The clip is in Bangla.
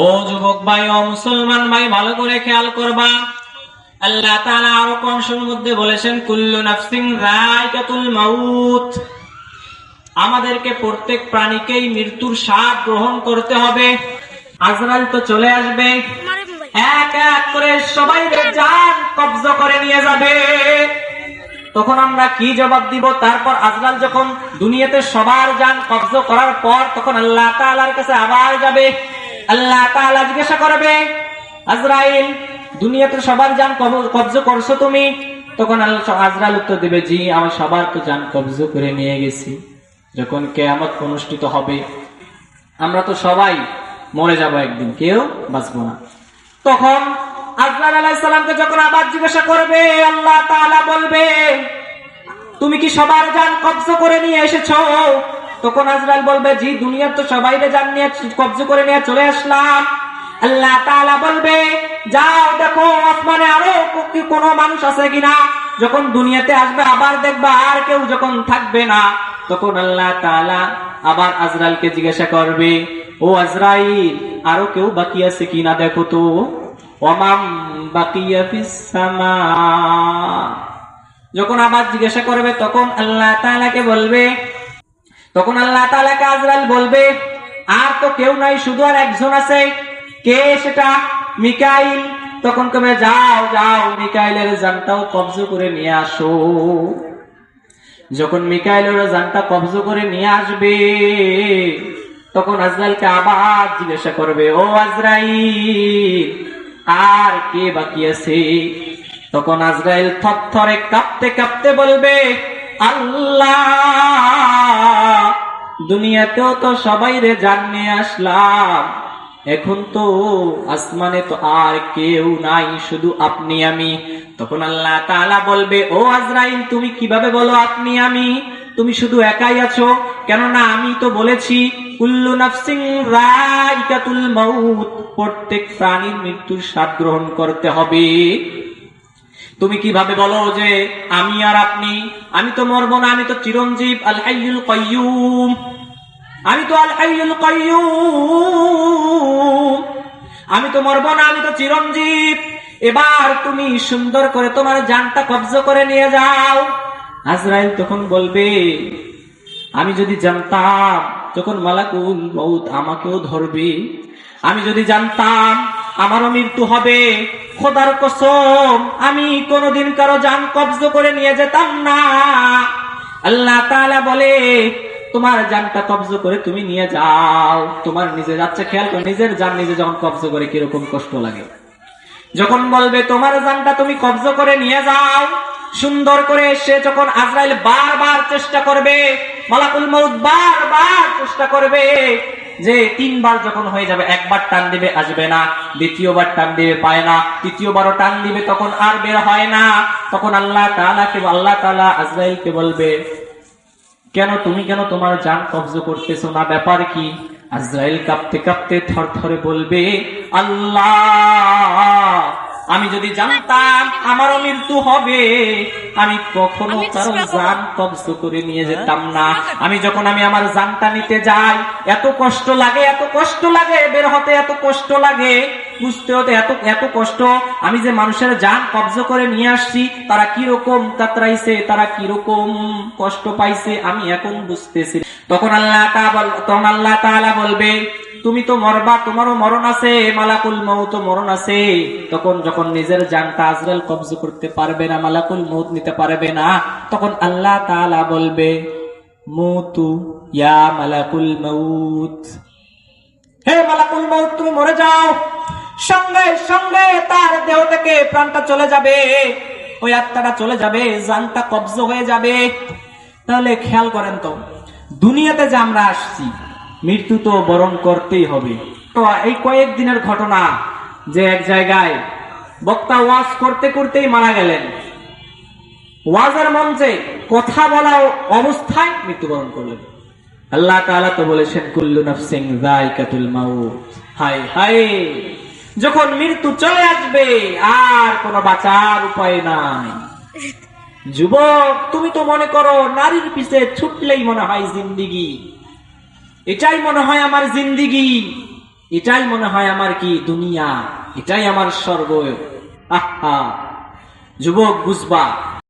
ও যুবক ভাই ও মুসলমান ভাই, ভালো করে খেয়াল করবা। আল্লাহ তাআলা আরো কংসের মধ্যে বলেছেন, কুল্লু নাফসিন যায়কাতুল মাউত। আমাদেরকে প্রত্যেক প্রাণীকেই মৃত্যুর স্বাদ গ্রহণ করতে হবে। আজরাইল তো চলে আসবে, এক এক করে সবাই জান কবজা করে নিয়ে যাবে। তখন আমরা কি জবাব দিব? তারপর আজরাইল যখন দুনিয়াতে সবার জান কবজা করার পর তখন আল্লাহ তাআলার কাছে আবার যাবে। আল্লাহ তাআলা জিজ্ঞাসা করবে, আজরাইল দুনিয়াতে সবার জান কবজা করছো তুমি? তখন আজরাইল উত্তর দিবে, জি আমি সবার তো জান কবজা করে নিয়ে গেছি। যখন কিয়ামত অনুষ্ঠিত হবে, আমরা তো সবাই মরে যাব, একদিন কেউ বাঁচবো না। তখন আজরাইল আলাইহিস সালামকে যখন আবার জিজ্ঞাসা করবে, আল্লাহ তাআলা বলবে, তুমি কি সবার জান কবজা করে নিয়ে এসেছো? তখন আজরাইল বলবে, জি দুনিয়ার তো সবাই জান নিয়ে কবজা করে নিয়ে চলে আসলাম। আল্লাহ তাআলা বলবে, যাও দেখো আসমানে আরো কোনো মানুষ আছে কিনা। যখন দুনিয়াতে আসবে আবার দেখবা আর কেউ যখন থাকবে না, তখন আল্লাহ তাআলা আবার আজরাইলকে জিজ্ঞাসা করবে, ও আজরাইল আরো কেউ বাকি আছে কিনা দেখো তো। ওয়ামাম বাকিয়া ফিস সামা। যখন আবার জিজ্ঞাসা করবে তখন আল্লাহ তাআলাকে বলবে, তখন আল্লাহ তাআলাকে আজরাইল বলবে, আর তো কেউ নাই, শুধু আর একজন আছে। কে সেটা? মিকাইল। তখন কবে, যাও যাও মিকাইলের জানটাও কবজা করে নিয়ে আসো। যখন মিকাইলের জানটা কবজা করে নিয়ে আসবে, তখন আজরাইলকে আবার জিজ্ঞাসা করবে, ও আজরাইল আর কে বাকি আছে? তখন আজরাইল থরথরে কাঁপতে কাঁপতে বলবে, আল্লাহ দুনিয়াতেও তো সবাই রে জান নিয়ে আসলাম, এখন তো আসমানে তো আর কেউ নাই, শুধু আপনি আমি। তখন আল্লাহ তাআলা বলবে, ও আজরাইল তুমি কিভাবে বলো আপনি আমি? তুমি শুধু একাই আছো, কেননা আমি তো বলেছি কুল্লু নাফসিন যায়কাতুল মাউত, প্রত্যেক প্রাণীর মৃত্যুর স্বাদ গ্রহণ করতে হবে। তুমি কিভাবে বলো যে আমি আর আপনি? আমি তো মরবো না, আমি তো চিরঞ্জীব, আল হাইয়ুল কাইয়্যুম। আমি তো আল হাইয়ুল কাইয়্যুম, আমি তো মরবো না, আমি তো চিরঞ্জীব। এবার তুমি সুন্দর করে তোমার জানটা কবজা করে নিয়ে যাও। আজরাইল তখন বলবে, আমি যদি জানতাম যখন মালাকুল মউত আমাকেও ধরবে, আমি যদি জানতাম আমারও মৃত্যু হবে, খোদার কসম আমি কোনোদিন কারো জান কবজা করে নিয়ে যেতাম না। আল্লাহ তাআলা বলে, তোমার জানটা কবজা করে তুমি নিয়ে যাও। তোমার নিজে যাচ্ছে, খেয়াল করে নিজের জান নিজে যখন কবজা করে কিরকম কষ্ট লাগে। যখন বলবে তোমার জানটা তুমি কবজা করে নিয়ে যাও, সুন্দর করে সে যখন আজরাইল বারবার চেষ্টা করবে, মালাকুল মউত বারবার চেষ্টা করবে, যে তিনবার যখন হয়ে যাবে, একবার টান দিবে আসবে না, দ্বিতীয়বার টান দিবে পায় না, তৃতীয়বারও টান দিবে তখন আর বের হয় না। তখন আল্লাহ তাআলা আজরাইলকে বলবে, কেন তুমি কেন তোমার জান কবজা করতেছো না, ব্যাপার কি? আজরাইল কাঁপতে কাঁপতে থরথরে বলবে, আল্লাহ আমি যদি জানতাম আমারও মৃত্যু হবে, আমি কখনো কারো জান কবজা করে নিয়ে যেতাম না। আমি যখন আমার জানটা নিতে যাই, এত কষ্ট লাগে, এত কষ্ট লাগে, বের হতে এত কষ্ট লাগে, বুঝতে হতে এত কষ্ট। আমি যে মানুষের জান কবজা করে নিয়ে আসছি, তারা কিরকম কাতরাইছে, তারা কিরকম কষ্ট পাইছে, আমি এখন বুঝতেছি। তখন আল্লাহ তাআলা বলবে, তুমি তো মরবা, তোমারও মরণ আছে, মালাকুল মউত মরণ আছে। তখন যখন নিজের জানটা আজরাইল কবজা করতে পারবে না, মালাকুল মউত নিতে পারবে না, তখন আল্লাহ তাআলা বলবে, মুতু ইয়া মালাকুল মউত, হে মালাকুল মউত তুমি মরে যাও। সঙ্গে সঙ্গে তার দেহ থেকে প্রাণটা চলে যাবে, ওই আত্মাটা চলে যাবে, জানটা কবজা হয়ে যাবে। তাহলে খেয়াল করেন তো, দুনিয়াতে যে আমরা আসছি, মৃত্যু তো বরণ করতেই হবে। তো এই কয়েকদিনের ঘটনা যে এক জায়গায় বক্তা ওয়াজ করতে করতেই মারা গেলেন, ওয়াজের মঞ্চে কথা বলা অবস্থায় মৃত্যুবরণ করলেন। আল্লাহ তাআলা তো বলেছেন কুল্লু নাফসিন যায়কাতুল মাউত। হায় হায়, যখন মৃত্যু চলে আসবে আর কোনো বাঁচার উপায় নাই। যুবক তুমি তো মনে করো নারীর পিছে ছুটলেই মনে হয় জিন্দেগি, এটাই মনে হয় আমার জিন্দেগি, এটাই মনে হয় আমার কি দুনিয়া, এটাই আমার স্বর্গ। আহা যুবক বুঝবা